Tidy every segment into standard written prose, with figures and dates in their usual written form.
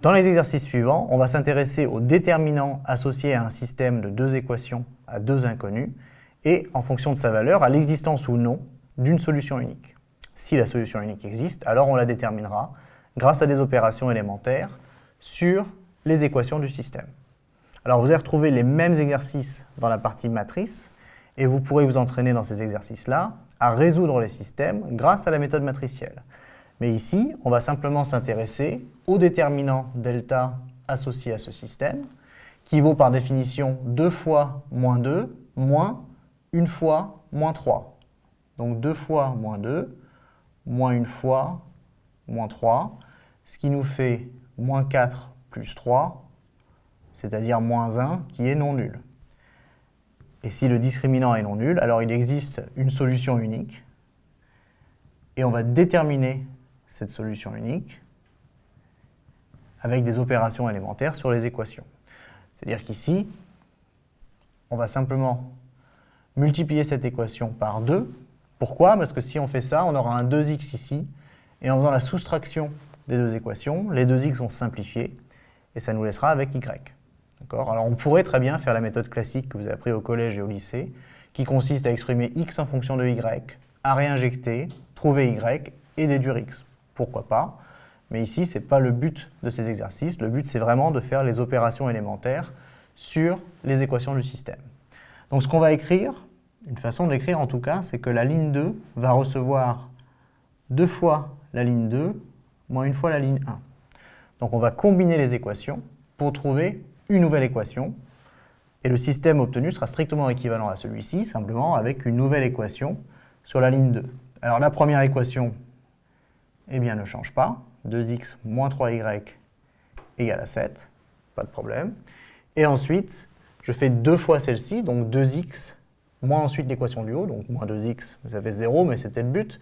Dans les exercices suivants, on va s'intéresser aux déterminants associés à un système de deux équations à deux inconnus et, en fonction de sa valeur, à l'existence ou non d'une solution unique. Si la solution unique existe, alors on la déterminera grâce à des opérations élémentaires sur les équations du système. Alors vous allez retrouver les mêmes exercices dans la partie matrice et vous pourrez vous entraîner dans ces exercices-là à résoudre les systèmes grâce à la méthode matricielle. Mais ici, on va simplement s'intéresser au déterminant delta associé à ce système, qui vaut par définition 2 fois moins 2 moins 1 fois moins 3. Donc 2 fois moins 2 moins 1 fois moins 3, ce qui nous fait moins 4 plus 3, c'est-à-dire moins 1 qui est non nul. Et si le discriminant est non nul, alors il existe une solution unique et on va déterminer cette solution unique avec des opérations élémentaires sur les équations. C'est-à-dire qu'ici, on va simplement multiplier cette équation par 2. Pourquoi? Parce que si on fait ça, on aura un 2x ici, et en faisant la soustraction des deux équations, les 2x vont se simplifier, et ça nous laissera avec y. Alors on pourrait très bien faire la méthode classique que vous avez appris au collège et au lycée, qui consiste à exprimer x en fonction de y, à réinjecter, trouver y et déduire x. Pourquoi pas? Mais ici, ce n'est pas le but de ces exercices. Le but, c'est vraiment de faire les opérations élémentaires sur les équations du système. Donc ce qu'on va écrire, une façon d'écrire en tout cas, c'est que la ligne 2 va recevoir 2 fois la ligne 2 moins 1 fois la ligne 1. Donc on va combiner les équations pour trouver une nouvelle équation. Et le système obtenu sera strictement équivalent à celui-ci, simplement avec une nouvelle équation sur la ligne 2. Alors la première équation, eh bien, ne change pas. 2x moins 3y égale à 7. Pas de problème. Et ensuite, je fais 2 fois celle-ci, donc 2x, moins ensuite l'équation du haut, donc moins 2x, ça fait 0, mais c'était le but.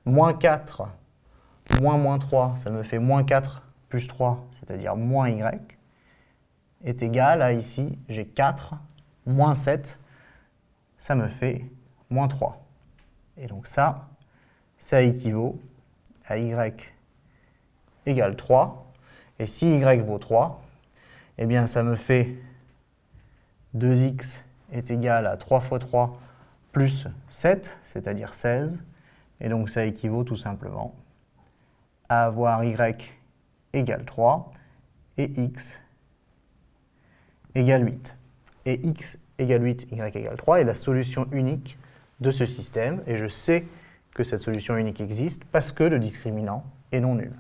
Moins 4, moins 3, ça me fait moins 4 plus 3, c'est-à-dire moins y, est égal à ici, j'ai 4, moins 7, ça me fait moins 3. Et donc ça équivaut à y égale 3. Et si y vaut 3, eh bien ça me fait 2x est égal à 3 fois 3 plus 7, c'est-à-dire 16. Et donc ça équivaut tout simplement à avoir y égale 3 et x égale 8. Et x égale 8, y égale 3 est la solution unique de ce système. Et je sais que cette solution unique existe parce que le discriminant est non nul.